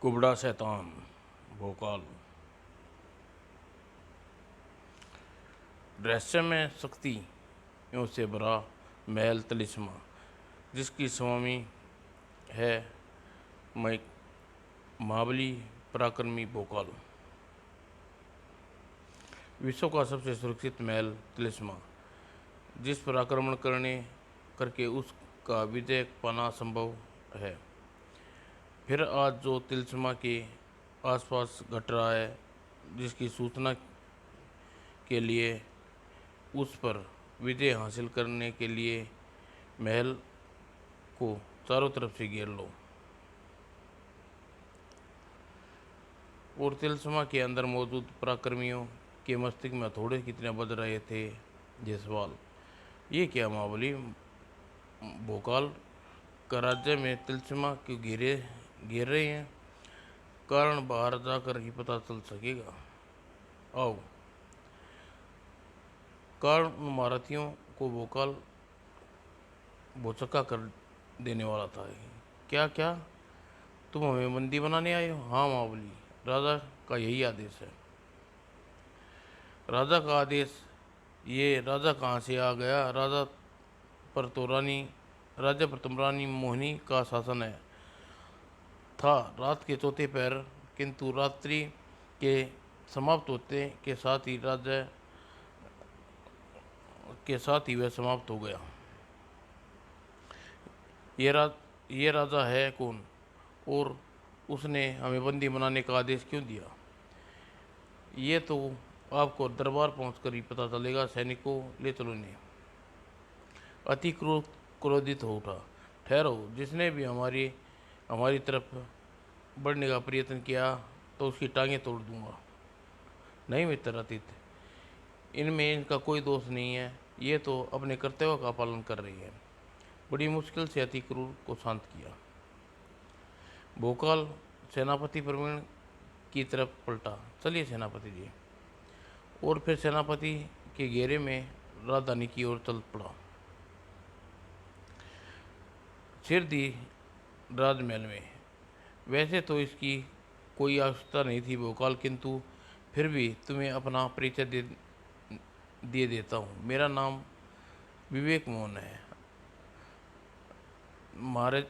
कुबड़ा शैतान भोकाल। रहस्य में शक्तियों से भरा महल तिलिस्मा, जिसकी स्वामी है महाबली पराक्रमी भोकाल। विश्व का सबसे सुरक्षित महल तिलिस्मा, जिस पर आक्रमण करके उसका विजय पाना संभव है। फिर आज जो तिलिस्मा के आसपास घट रहा है, जिसकी सूचना के लिए उस पर विजय हासिल करने के लिए महल को चारों तरफ से घेर लो। और तिलिस्मा के अंदर मौजूद पराक्रमियों के मस्तिष्क में थोड़े कितने बज रहे थे ये सवाल। ये क्या महाबली भोकाल का राज्य में तिलिस्मा क्यों घेर रहे हैं? कारण बाहर जाकर ही पता चल सकेगा। आओ। कारण उन महारथियों को भोकाल भौचक्का कर देने वाला था। क्या क्या तुम हमें बंदी बनाने आए हो? हाँ महाबली, राजा का यही आदेश है। राजा का आदेश? ये राजा कहाँ से आ गया? राज्य पर तुम रानी मोहिनी का शासन था रात के चौथे पहर, किंतु रात्रि के समाप्त होते के साथ ही वह समाप्त हो गया। ये राजा है कौन, और उसने हमें बंदी बनाने का आदेश क्यों दिया? ये तो आपको दरबार पहुंचकर ही पता चलेगा। सैनिकों, ले चलो इन्हें। अति क्रोधित हो उठा। ठहरो, जिसने भी हमारी तरफ बढ़ने का प्रयत्न किया तो उसकी टांगें तोड़ दूंगा। नहीं मित्र अतीत, इनमें इनका कोई दोष नहीं है। ये तो अपने कर्तव्य का पालन कर रही है। बड़ी मुश्किल से अति क्रूर को शांत किया। भोकाल सेनापति प्रवीण की तरफ पलटा। चलिए सेनापति जी। और फिर सेनापति के घेरे में राजधानी की ओर चल पड़ा। सिर दी राजमहल में। वैसे तो इसकी कोई आवश्यकता नहीं थी भोकाल, किंतु फिर भी तुम्हें अपना परिचय दे देता हूँ। मेरा नाम विवेक मोहन है। महाराज,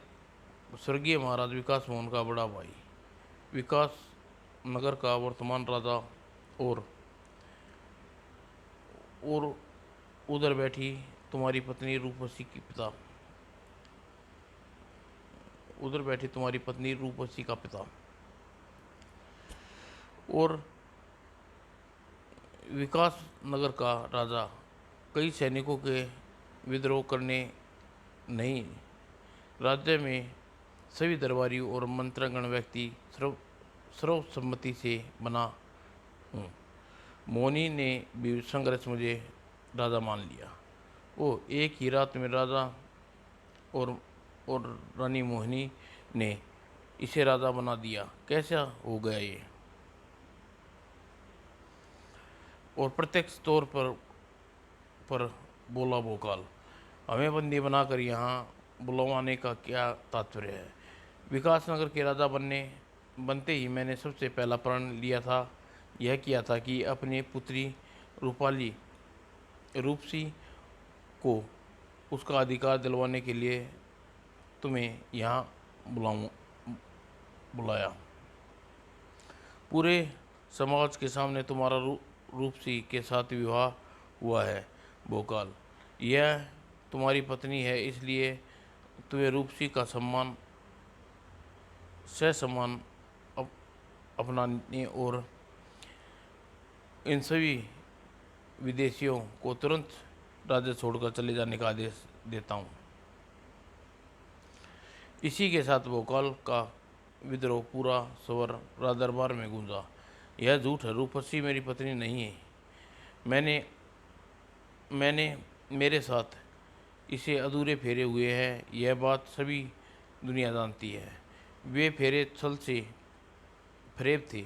स्वर्गीय महाराज विकास मोहन का बड़ा भाई, विकास नगर का वर्तमान राजा। और उधर बैठी तुम्हारी पत्नी रूपसी का पिता। और विकास नगर का राजा कई सैनिकों के विद्रोह करने नहीं, राज्य में सभी दरबारी और मंत्रगण व्यक्ति सर्वसम्मति से बना हूँ। मोनी ने भी संघर्ष मुझे राजा मान लिया। वो एक ही रात में राजा और रानी मोहिनी ने इसे राजा बना दिया। कैसा हो गया ये? और प्रत्यक्ष तौर पर बोला भोकाल। हमें बंदी बनाकर यहाँ बुलवाने का क्या तात्पर्य है? विकास नगर के राजा बनते ही मैंने सबसे पहला प्रण यह किया था कि अपनी पुत्री रूपसी को उसका अधिकार दिलवाने के लिए तुम्हें यहाँ बुलाया। पूरे समाज के सामने तुम्हारा रूपसी के साथ विवाह हुआ है भोकाल। यह तुम्हारी पत्नी है, इसलिए तुम्हें रूपसी का सम्मान अपनाने और इन सभी विदेशियों को तुरंत राज्य छोड़कर चले जाने का आदेश देता हूँ। इसी के साथ भोकाल का विद्रोह पूरा स्वर राजदरबार में गूंजा। यह झूठ है, रूपसी मेरी पत्नी नहीं है। मैंने मेरे साथ इसे अधूरे फेरे हुए हैं, यह बात सभी दुनिया जानती है। वे फेरे छल से फरेब थे,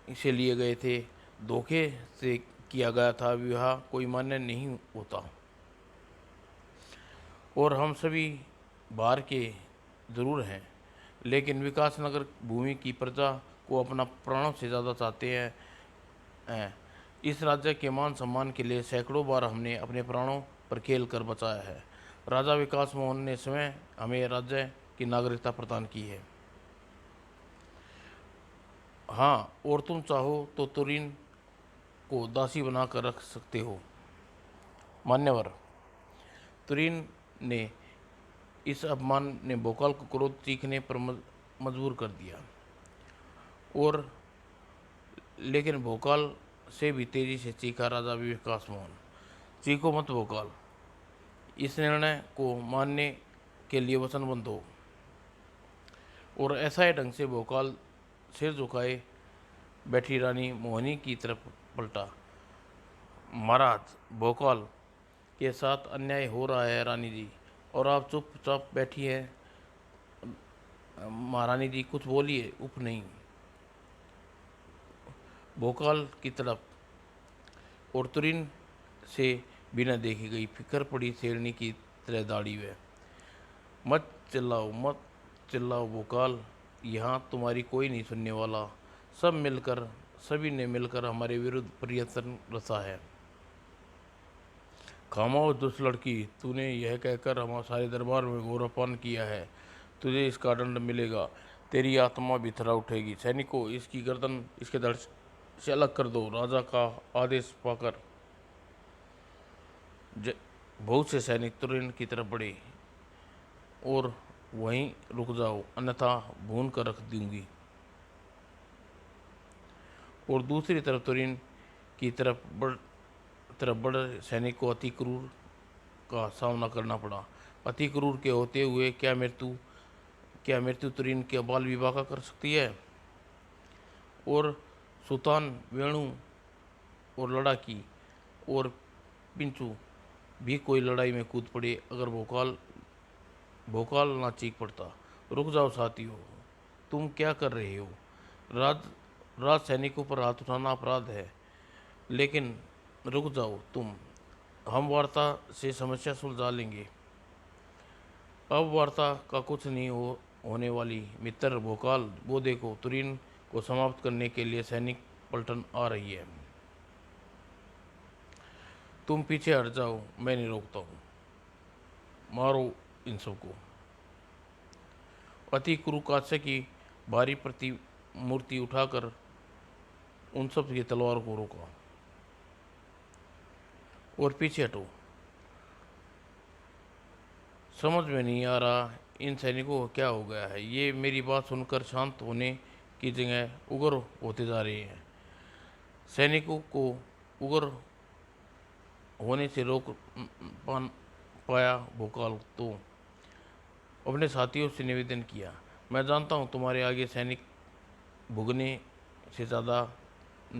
इसे लिए गए थे, धोखे से किया गया था। विवाह कोई मान्य नहीं होता। और हम सभी बाहर के जरूर हैं, लेकिन विकासनगर भूमि की प्रजा को अपना प्राणों से ज़्यादा चाहते हैं। इस राज्य के मान सम्मान के लिए सैकड़ों बार हमने अपने प्राणों पर खेल कर बचाया है। राजा विकास मोहन ने स्वयं हमें राज्य की नागरिकता प्रदान की है। हाँ, और तुम चाहो तो तुरीन को दासी बनाकर रख सकते हो। मान्यवर, तुरीन ने इस अपमान ने भोकाल को क्रोध चीखने पर मजबूर कर दिया। और लेकिन भोकाल से भी तेजी से चीखा राजा विकास मोहन, चीखो मत भोकाल, इस निर्णय को मानने के लिए वचनबद्ध हो। और ऐसा ही ढंग से भोकाल सिर झुकाए बैठी रानी मोहिनी की तरफ पलटा। महाराज, भोकाल के साथ अन्याय हो रहा है रानी जी, और आप चुपचाप बैठी है। महारानी जी कुछ बोलिए, उप नहीं। भोकाल की तरफ और तुरीन से बिना देखी गई फिकर पड़ी शेरनी की तरह दाढ़ी वे। मत चिल्लाओ, मत चिल्लाओ भोकाल, यहाँ तुम्हारी कोई नहीं सुनने वाला। सभी ने मिलकर हमारे विरुद्ध प्रयत्न रचा है। खामोश दुष्ट लड़की, तूने यह कहकर हमारे सारे दरबार में गौरवपान किया है। तुझे इसका दंड मिलेगा। तेरी आत्मा भी थरा उठेगी। सैनिकों, इसकी गर्दन इसके धड़ से अलग कर दो। राजा का आदेश पाकर बहुत से सैनिक तुरंत की तरफ बढ़े। और वहीं रुक जाओ, अन्यथा भून कर रख दूंगी। और दूसरी तरफ तुरीन की तरफ बढ़ सैनिक को अति क्रूर का सामना करना पड़ा। अति क्रूर के होते हुए क्या मृत्यु तुरीन के बाल विवाह का कर सकती है? और सुल्तान वेणु और लड़ाकी और पिंचू भी कोई लड़ाई में कूद पड़े अगर भोकाल ना चीख पड़ता। रुक जाओ साथियों, तुम क्या कर रहे हो? राज सैनिकों पर हाथ उठाना अपराध है। लेकिन रुक जाओ तुम, हम वार्ता से समस्या सुलझा लेंगे। अब वार्ता का कुछ नहीं होने वाली मित्र भोकाल, वो देखो तुरीन को समाप्त करने के लिए सैनिक पलटन आ रही है। तुम पीछे हट जाओ, मैं नहीं रोकता हूँ। मारो इन सबको। अति कुरुकास्य की भारी मूर्ति उठाकर उन सब की तलवार को रोका और पीछे हटो। समझ में नहीं आ रहा इन सैनिकों को क्या हो गया है। ये मेरी बात सुनकर शांत होने की जगह उग्र होते जा रहे हैं। सैनिकों को उग्र होने से रोक पाया भोकाल तो अपने साथियों से निवेदन किया, मैं जानता हूँ तुम्हारे आगे सैनिक भुगने से ज़्यादा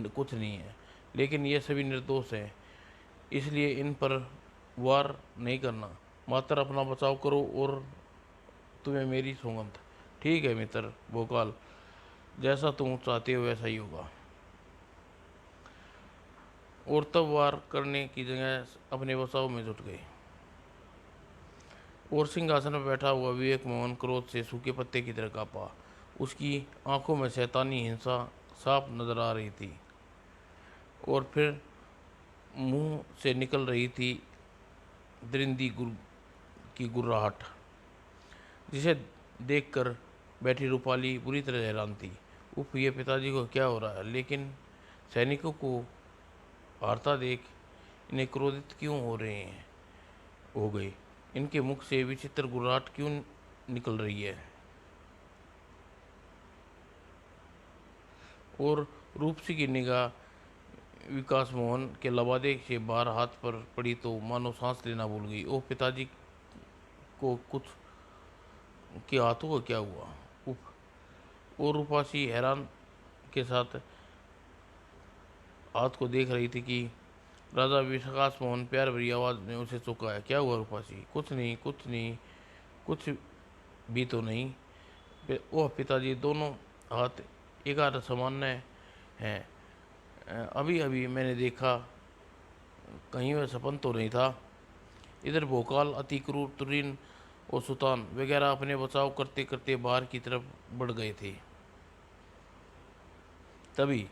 कुछ नहीं है, लेकिन ये सभी निर्दोष हैं, इसलिए इन पर वार नहीं करना, मात्र अपना बचाव करो और तुम्हें मेरी सौगंध। ठीक है मित्र भोकाल, जैसा तुम चाहते हो वैसा ही होगा। और तब वार करने की जगह अपने बचाव में जुट गए। और सिंहासन पर बैठा हुआ विवेक मोहन क्रोध से सूखे पत्ते की तरह कांपा। उसकी आंखों में शैतानी हिंसा साफ नजर आ रही थी और फिर मुंह से निकल रही थी दरिंदी की गुर्राहट, जिसे देखकर बैठी रूपाली बुरी तरह हैरान थी। उफ, ये पिताजी को क्या हो रहा है? लेकिन सैनिकों को हारता देख इन्हें क्रोधित क्यों हो गए? इनके मुख से विचित्र गुर्राहट क्यों निकल रही है? और रूपसी की निगाह विकास मोहन के लबादे से बाहर हाथ पर पड़ी तो मानो सांस लेना भूल गई। ओ पिताजी को कुछ के हाथों को क्या हुआ? उफ। और रूपासी हैरान के साथ हाथ को देख रही थी कि राजा विकास मोहन प्यार भरी आवाज़ में उसे चौंकाया। क्या हुआ रूपासी? कुछ नहीं, कुछ नहीं, कुछ भी तो नहीं। ओह पिताजी, दोनों हाथ एक हाथ सामान्य हैं। अभी अभी मैंने देखा, कहीं वह सपन तो नहीं था। इधर भोकाल अति क्रूर तुरीन और सुल्तान वगैरह अपने बचाव करते करते बाहर की तरफ बढ़ गए थे। तभी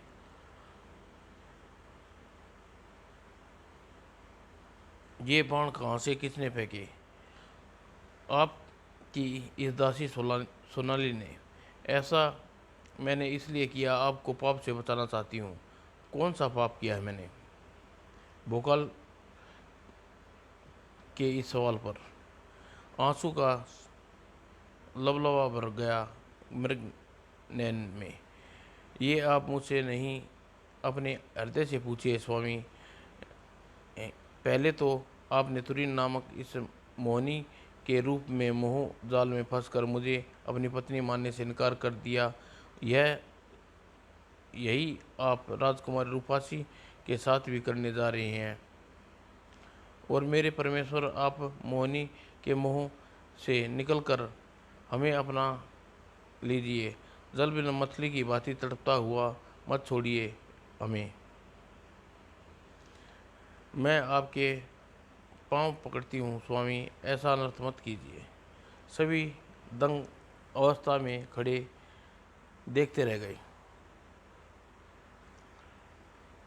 ये बाण कहाँ से किसने फेंके? आपकी इस दासी सोनाली ने। ऐसा मैंने इसलिए किया, आपको पाप से बचाना चाहती हूँ। कौन सा पाप किया है मैंने? भोकाल के इस सवाल पर आंसू का लबलबा भर गया मृग नैन में। ये आप मुझसे नहीं, अपने हृदय से पूछिए स्वामी। पहले तो आपने तुरीन नामक इस मोहनी के रूप में मोह जाल में फंसकर मुझे अपनी पत्नी मानने से इनकार कर दिया। यह यही आप राजकुमारी रूपासी के साथ भी करने जा रहे हैं। और मेरे परमेश्वर, आप मोहनी के मोह से निकलकर हमें अपना लीजिए। जल बिना मछली की भांति तड़पता हुआ मत छोड़िए हमें। मैं आपके पांव पकड़ती हूँ स्वामी, ऐसा अनर्थ मत कीजिए। सभी दंग अवस्था में खड़े देखते रह गए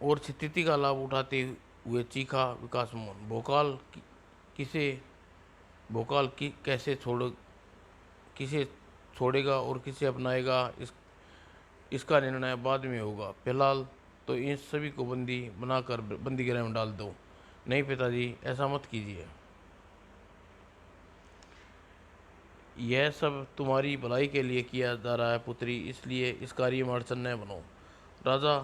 और स्थिति का लाभ उठाते हुए चीखा विकास मोहन, किसे भोकाल की किसे छोड़ेगा और किसे अपनाएगा, इसका निर्णय बाद में होगा। फिलहाल तो इन सभी को बंदी बनाकर बंदी गृह में डाल दो। नहीं पिताजी, ऐसा मत कीजिए। यह सब तुम्हारी भलाई के लिए किया जा रहा है पुत्री, इसलिए इस कार्य में अड़चन न बनो। राजा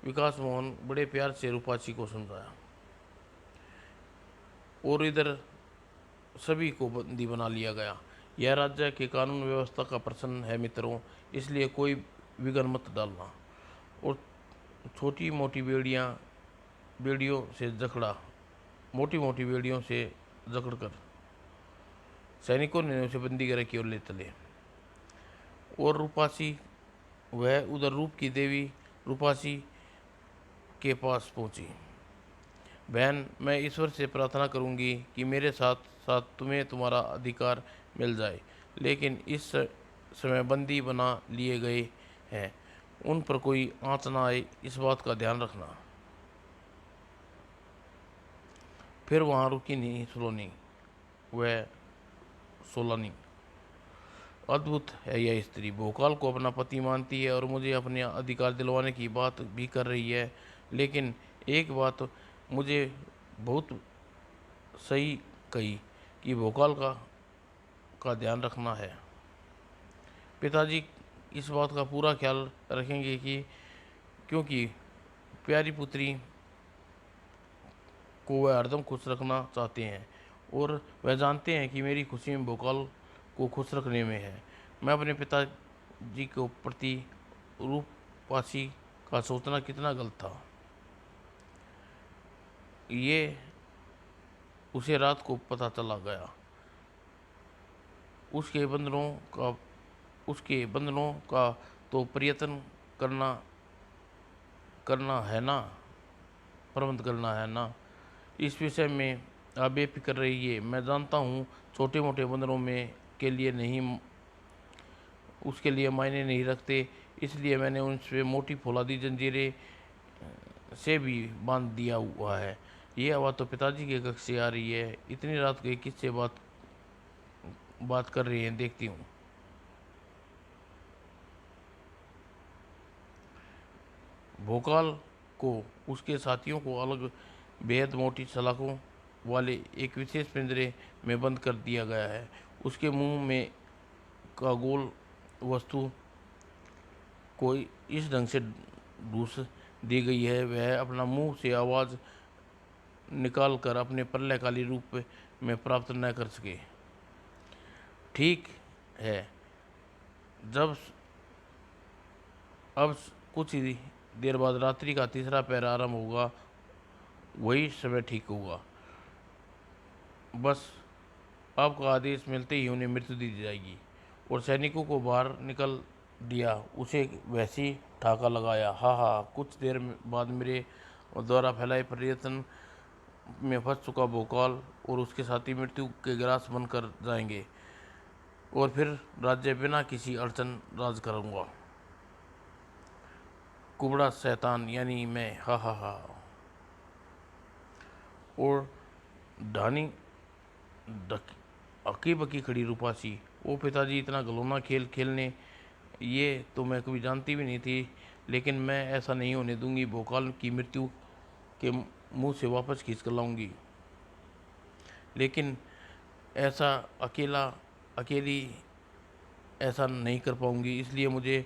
विकास मोहन बड़े प्यार से रूपाची को समझाया और इधर सभी को बंदी बना लिया गया। यह राज्य के कानून व्यवस्था का प्रश्न है मित्रों, इसलिए कोई विघ्न मत डालना। और छोटी मोटी बेड़ियों से जकड़ा मोटी मोटी बेड़ियों से जकड़कर सैनिकों ने उसे बंदी गृह की ओर ले चले। और रूपासी, वह उधर रूप की देवी रूपासी के पास पहुंची। बहन, मैं ईश्वर से प्रार्थना करूंगी कि मेरे साथ साथ तुम्हें तुम्हारा अधिकार मिल जाए, लेकिन इस समय बंदी बना लिए गए हैं, उन पर कोई आंच ना आए, इस बात का ध्यान रखना। फिर वहां रुकी नहीं सोलोनी, वह सोलानी। अद्भुत है यह स्त्री, भोकाल को अपना पति मानती है और मुझे अपने अधिकार दिलवाने की बात भी कर रही है। लेकिन एक बात मुझे बहुत सही कही कि भोकाल का ध्यान रखना है। पिताजी इस बात का पूरा ख्याल रखेंगे कि क्योंकि प्यारी पुत्री को वह हरदम खुश रखना चाहते हैं और वह जानते हैं कि मेरी खुशी में भोकाल को खुश रखने में है। मैं अपने पिताजी के प्रति रूपवासी का सोचना कितना गलत था। ये उसे रात को पता चला गया। उसके बंधनों का उसके बंधनों का तो प्रयत्न करना करना है ना प्रबंध करना है ना। इस विषय में आप बेफिक्र रहिए। मैं जानता हूँ छोटे मोटे बंदरों में के लिए नहीं, उसके लिए मायने नहीं रखते, इसलिए मैंने उनसे मोटी फौलादी जंजीरें से भी बांध दिया हुआ है। ये आवाज़ तो पिताजी के कक्ष से आ रही है। इतनी रात को किससे बात कर रही हैं, देखती हूँ। भोकाल को उसके साथियों को अलग बेहद मोटी सलाखों वाले एक विशेष पिंजरे में बंद कर दिया गया है। उसके मुंह में का गोल वस्तु को इस ढंग से ढूंस दी गई है, वह अपना मुंह से आवाज़ निकाल कर अपने प्रलयकाली रूप में प्राप्त न कर सके। ठीक है, जब अब कुछ ही देर बाद रात्रि का तीसरा पहर आरंभ होगा, वही समय ठीक होगा। बस आपका आदेश मिलते ही उन्हें मृत्यु दी जाएगी। और सैनिकों को बाहर निकल दिया, उसे वैसी ठाका लगाया। हाँ हाँ, कुछ देर बाद मेरे द्वारा फैलाए प्रयत्न में फंस चुका भोकाल और उसके साथी मृत्यु के ग्रास बनकर जाएंगे और फिर राज्य बिना किसी अड़चन राज करूंगा। कुबड़ा शैतान यानी मैं, हा हा हा। और ढानी अकी बकी खड़ी रूपासी, ओ पिताजी इतना घिनौना खेल खेलने, ये तो मैं कभी जानती भी नहीं थी, लेकिन मैं ऐसा नहीं होने दूंगी। भोकाल की मृत्यु के मुंह से वापस खींच कर लाऊंगी, लेकिन ऐसा अकेली ऐसा नहीं कर पाऊंगी, इसलिए मुझे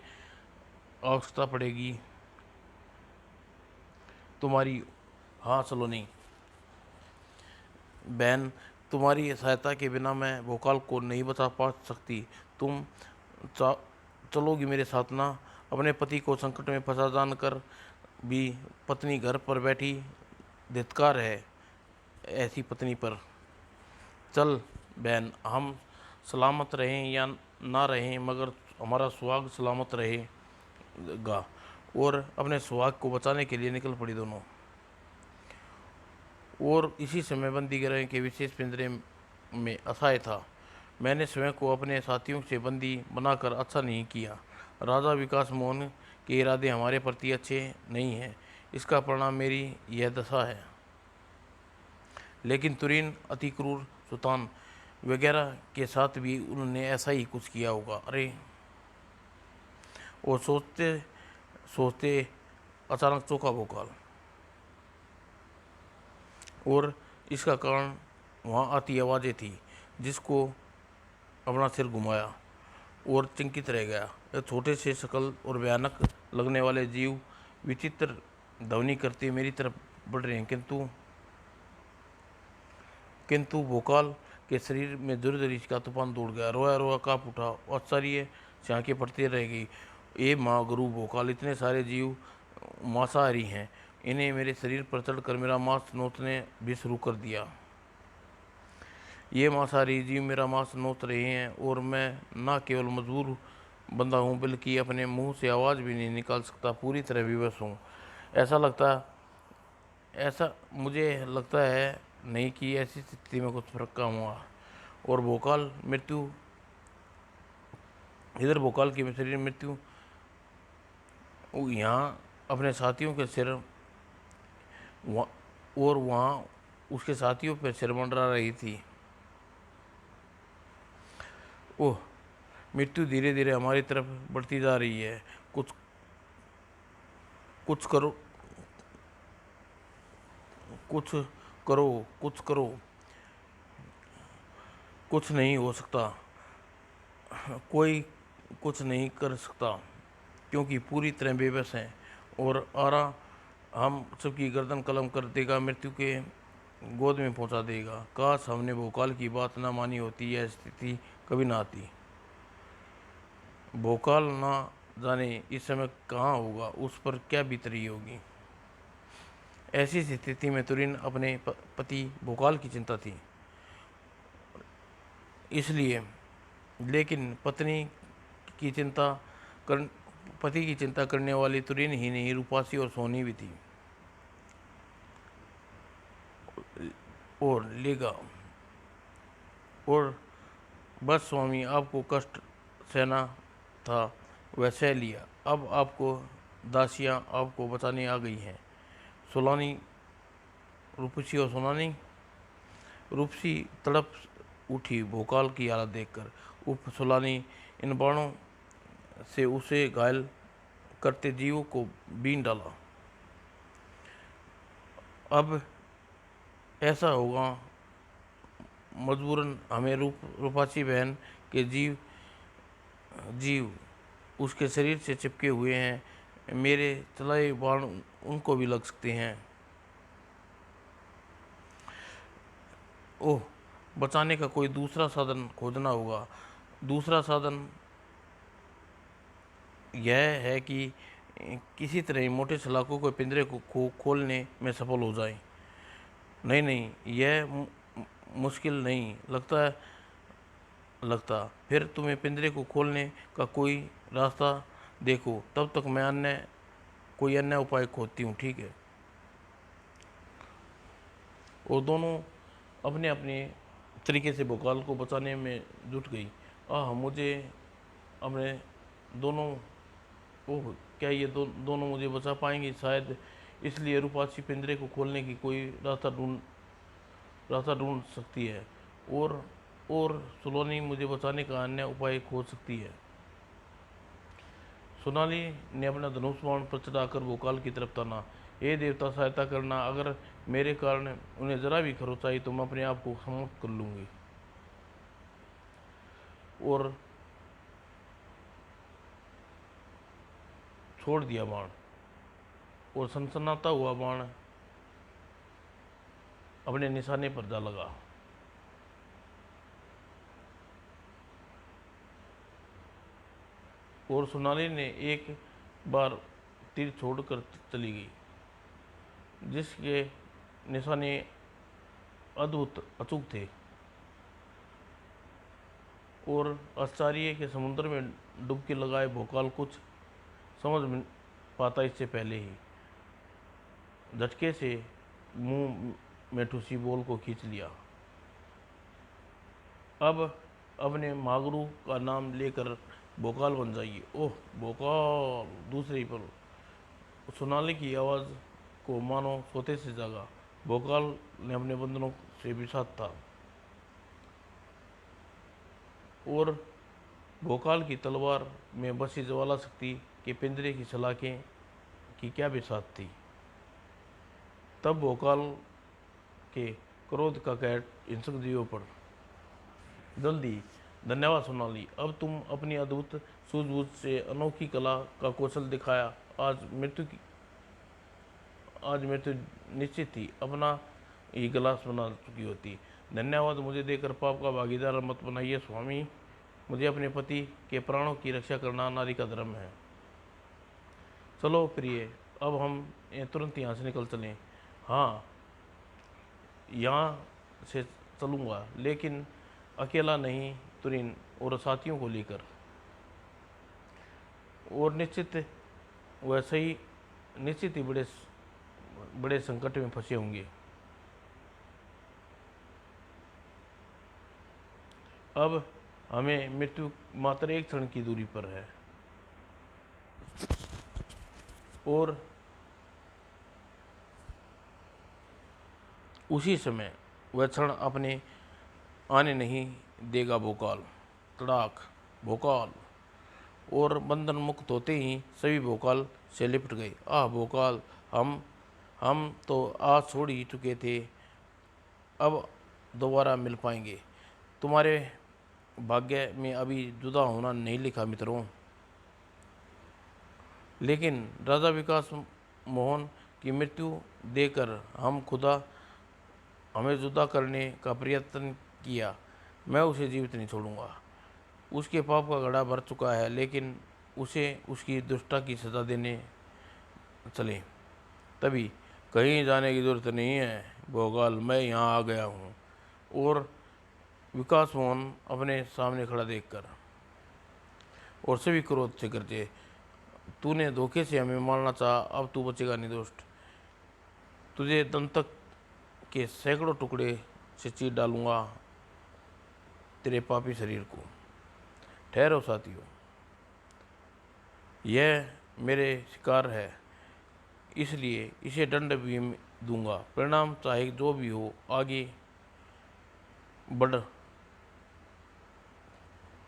आवश्यकता पड़ेगी तुम्हारी। हाँ सलोनी बहन, तुम्हारी सहायता के बिना मैं भोकाल को नहीं बचा पा सकती। तुम चलोगी मेरे साथ ना? अपने पति को संकट में फंसा जानकर भी पत्नी घर पर बैठी, धिक्कार है ऐसी पत्नी पर। चल बहन, हम सलामत रहें या ना रहें, मगर हमारा सुहाग सलामत रहेगा। और अपने सुहाग को बचाने के लिए निकल पड़ी दोनों। और इसी समय बंदी गृह के विशेष पिंजरे में असहाय था। मैंने स्वयं को अपने साथियों से बंदी बनाकर अच्छा नहीं किया। राजा विकास मोहन के इरादे हमारे प्रति अच्छे नहीं हैं, इसका परिणाम मेरी यह दशा है। लेकिन तुरीन अति क्रूर सुल्तान वगैरह के साथ भी उन्होंने ऐसा ही कुछ किया होगा। अरे, वो सोचते सोचते अचानक चौंका भोकाल, और इसका कारण वहाँ आती आवाज़ें थी, जिसको अपना सिर घुमाया और चिंतित रह गया। यह छोटे से शकल और भयानक लगने वाले जीव विचित्र ध्वनि करते मेरी तरफ बढ़ रहे हैं, किंतु भोकाल के शरीर में दुर्दरी का तूफान दौड़ गया। रोया रोया काँप उठा, आश्चर्य से आंखें पड़ती रह गई। ए माँ गुरु भोकाल, इतने सारे जीव मांसाहारी हैं, इन्हें मेरे शरीर पर चढ़कर मेरा मांस नोचने भी शुरू कर दिया। ये मांसाहारी जीव मेरा मांस नोच रहे हैं और मैं न केवल मजबूर बंदा हूँ, बल्कि अपने मुंह से आवाज़ भी नहीं निकाल सकता, पूरी तरह विवश हूँ। ऐसा मुझे लगता है नहीं कि ऐसी स्थिति में कुछ फर्क का हुआ। और भोकाल की शरीर मृत्यु यहाँ अपने साथियों के सिर और वहाँ उसके साथियों पर सिर मंडरा रही थी। ओह, मृत्यु धीरे धीरे हमारी तरफ बढ़ती जा रही है। कुछ कुछ करो, कुछ करो, कुछ करो। कुछ नहीं हो सकता, कोई कुछ नहीं कर सकता, क्योंकि पूरी तरह बेबस हैं। और आरा हम सबकी गर्दन कलम कर देगा, मृत्यु के गोद में पहुंचा देगा। काश हमने भोकाल की बात ना मानी होती, यह स्थिति कभी ना आती। भोकाल ना जाने इस समय कहाँ होगा, उस पर क्या बीत रही होगी। ऐसी स्थिति में तुरीन अपने पति भोकाल की चिंता थी, इसलिए। लेकिन की चिंता कर पति की चिंता करने वाली तुरीन ही नहीं, रूपासी और सोनी भी थी। और लेगा और बस स्वामी, आपको कष्ट सहना था वह सह लिया। अब आपको दासियां आपको बचाने आ गई हैं। सुलानी, रूपसी और सुनानी। रूपसी तड़प उठी भोकाल की हालत देखकर। उप सुलानी, इन बाणों से उसे घायल करते जीवों को बीन डाला। अब ऐसा होगा, मजबूरन हमें रूपाची बहन के जीव उसके शरीर से चिपके हुए हैं। मेरे चलाए बाण उनको भी लग सकते हैं। ओह, बचाने का कोई दूसरा साधन खोजना होगा। दूसरा साधन यह है कि किसी तरह मोटे सलाखों के पिंजरे को खोलने में सफल हो जाए। नहीं नहीं, यह मुश्किल नहीं लगता। फिर तुम्हें पिंजरे को खोलने का कोई रास्ता देखो, तब तक मैं कोई अन्य उपाय खोजती हूँ, ठीक है? और दोनों अपने अपने तरीके से भोकाल को बचाने में जुट गई। मुझे अपने दोनों ओह, क्या ये दोनों मुझे बचा पाएंगे? शायद इसलिए रूपासी पिंजरे को खोलने की कोई रास्ता ढूंढ सकती है, और सुलोनी मुझे बचाने का अन्य उपाय खोज सकती है। सोनाली ने अपना धनुष बाण पर चढ़ाकर भोकाल की तरफ ताना। हे देवता, सहायता करना, अगर मेरे कारण उन्हें जरा भी खरोच आई तो मैं अपने आप को समाप्त कर लूंगी। और छोड़ दिया बाण, और सनसनाता हुआ बाण अपने निशाने पर जा लगा। और सोनाली ने एक बार तीर छोड़कर चली गई, जिसके निशाने अद्भुत अचूक थे, और आश्चर्य के समुद्र में डुबकी लगाए भोकाल कुछ समझ पाता इससे पहले ही झटके से मुंह में ठूसी बोल को खींच लिया। अब अपने मागरू का नाम लेकर भोकाल बन जाइए। ओह भोकाल! दूसरे ही पल सोनाली की आवाज़ को मानो सोते से जागा। भोकाल ने अपने बंधनों से विषाद था, और भोकाल की तलवार में बसी ज्वाला शक्ति के पिंजरे की सलाखें की क्या बिसात थी। तब भोकाल के क्रोध का कहर हिंसक जीवों पर जल्दी। धन्यवाद सोनाली, अब तुम अपनी अद्भुत सूझबूझ से अनोखी कला का कौशल दिखाया। आज मृत्यु निश्चित थी, अपना ही गिलास बना चुकी होती। धन्यवाद, मुझे देकर पाप का भागीदार मत बनाइए स्वामी। मुझे अपने पति के प्राणों की रक्षा करना नारी का धर्म है। चलो प्रिय, अब हम तुरंत यहाँ से निकल चलें। हाँ, यहाँ से चलूँगा, लेकिन अकेला नहीं, तुरीन और साथियों को लेकर। और निश्चित ही बड़े संकट में फंसे होंगे। अब हमें मृत्यु मात्र एक क्षण की दूरी पर है, और उसी समय वह क्षण अपने आने नहीं देगा। भोकाल तड़ाक! भोकाल! और बंधन मुक्त होते ही सभी भोकाल से लिपट गए। भोकाल, हम तो आज छोड़ ही चुके थे, अब दोबारा मिल पाएंगे? तुम्हारे भाग्य में अभी जुदा होना नहीं लिखा मित्रों। लेकिन राजा विकास मोहन की मृत्यु देकर खुदा हमें जुदा करने का प्रयत्न किया, मैं उसे जीवित नहीं छोड़ूंगा। उसके पाप का घड़ा भर चुका है, लेकिन उसे उसकी दुष्टता की सजा देने चले। तभी कहीं जाने की जरूरत नहीं है भोकाल, मैं यहाँ आ गया हूँ। और विकास मोहन अपने सामने खड़ा देखकर और सभी क्रोध से गरजे। तूने धोखे से हमें मारना चाहा, अब तू बचेगा नहीं दोस्त। तुझे दंतक के सैकड़ों टुकड़े से चीर डालूंगा तेरे पापी शरीर को। ठहरो साथियों, यह मेरे शिकार है, इसलिए इसे दंड भी दूंगा। परिणाम चाहे जो भी हो,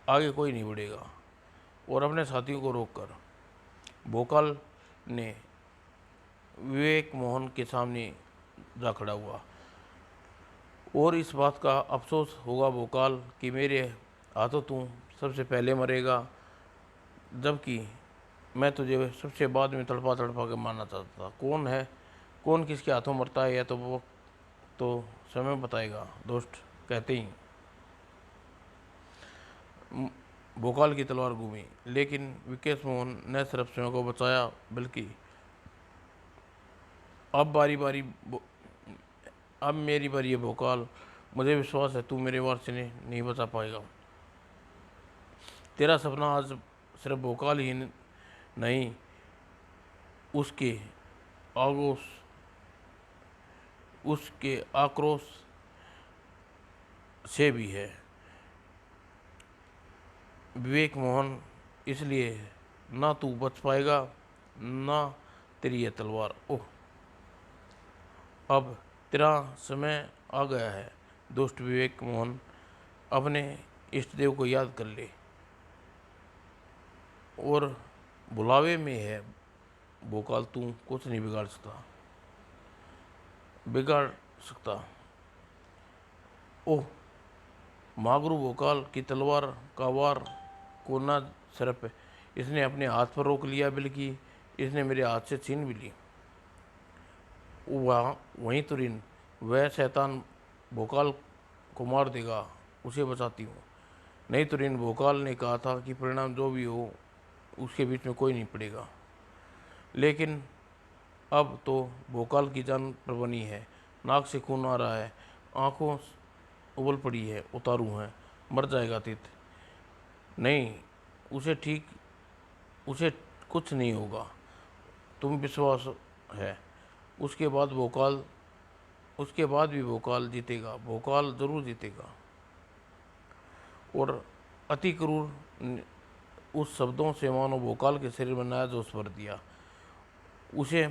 आगे कोई नहीं बढ़ेगा। और अपने साथियों को रोककर भोकाल ने विवेक मोहन के सामने जा खड़ा हुआ। और इस बात का अफसोस होगा भोकाल कि मेरे हाथों तू सबसे पहले मरेगा, जबकि मैं तुझे सबसे बाद में तड़पा के मारना चाहता था। कौन किसके हाथों मरता है, यह तो वो तो समय बताएगा दोस्त। कहते ही भोकाल की तलवार घूमी, लेकिन विकेश मोहन ने सिर्फ स्वयं को बचाया, बल्कि अब मेरी बारी है भोकाल। मुझे विश्वास है तू मेरे वार से नहीं बचा पाएगा। तेरा सपना आज सिर्फ भोकाल ही नहीं, उसके आगोश उसके आक्रोश से भी है। विवेक मोहन, इसलिए ना तू बच पाएगा, ना तेरी ये तलवार। ओह, अब तेरा समय आ गया है। दुष्ट विवेक मोहन, अपने इष्ट देव को याद कर ले और बुलावे में है भोकाल, तू कुछ नहीं बिगाड़ सकता। ओह, मागरू भोकाल की तलवार का वार को ना सिर्फ इसने अपने हाथ पर रोक लिया, बल्कि इसने मेरे हाथ से छीन भी ली। वहाँ वहीं तुरिन वह शैतान भोकाल को मार देगा, उसे बचाती हूँ। नहीं तुरिन, भोकाल ने कहा था कि परिणाम जो भी हो उसके बीच में कोई नहीं पड़ेगा, लेकिन अब तो भोकाल की जान पर बनी है। नाक से खून आ रहा है, आंखों उबल पड़ी है, उतारू हैं, मर जाएगा तीत। नहीं, उसे कुछ नहीं होगा, तुम विश्वास है। उसके बाद भोकाल उसके बाद भी भोकाल जीतेगा, भोकाल जरूर जीतेगा। और अति क्रूर उस शब्दों से मानो भोकाल के शरीर में नया जोश भर दिया। उसे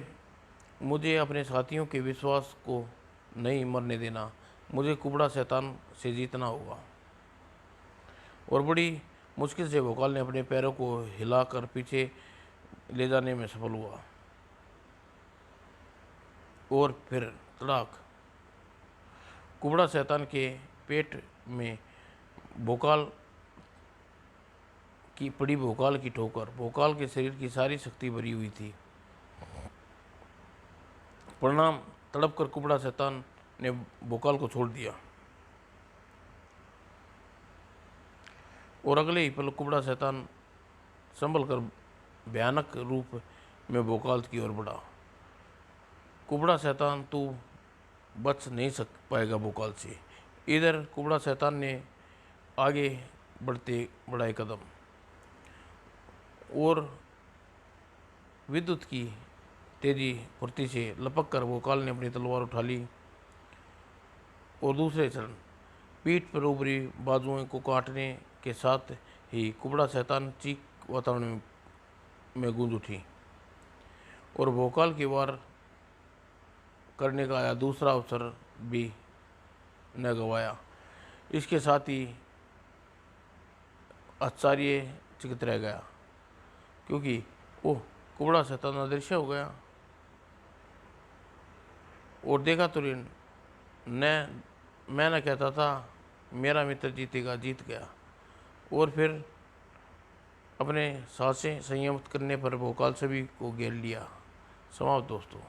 मुझे अपने साथियों के विश्वास को नहीं मरने देना, मुझे कुबड़ा शैतान से जीतना होगा। और बड़ी मुश्किल से भोकाल ने अपने पैरों को हिलाकर पीछे ले जाने में सफल हुआ। और फिर तड़ाक, कुबड़ा शैतान के पेट में भोकाल की पड़ी भोकाल की ठोकर। भोकाल के शरीर की सारी शक्ति भरी हुई थी। परिणाम तड़प कर कुबड़ा शैतान ने भोकाल को छोड़ दिया और अगले ही पल कुबड़ा शैतान संभल कर भयानक रूप में भोकाल की ओर बढ़ा। कुबड़ा शैतान, तू बच नहीं सक पाएगा भोकाल से। इधर कुबड़ा शैतान ने आगे बढ़ाए कदम, और विद्युत की तेजी फुर्ती से लपक कर भोकाल ने अपनी तलवार उठा ली और दूसरे क्षण पीठ पर उभरी बाजुओं को काटने के साथ ही कुबड़ा शैतान चीख वातावरण में गूंज उठी और भोकाल की वार करने का आया दूसरा अवसर भी न गवाया। इसके साथ ही आश्चर्यचकित रह गया, क्योंकि ओह, कुबड़ा शैतान अदृश्य हो गया। और देखा तुरिन, मैं न कहता था मेरा मित्र जीतेगा, जीत गया। और फिर अपने सांसें संयमित करने पर भोकाल सभी को घेर लिया। समाप्त दोस्तों।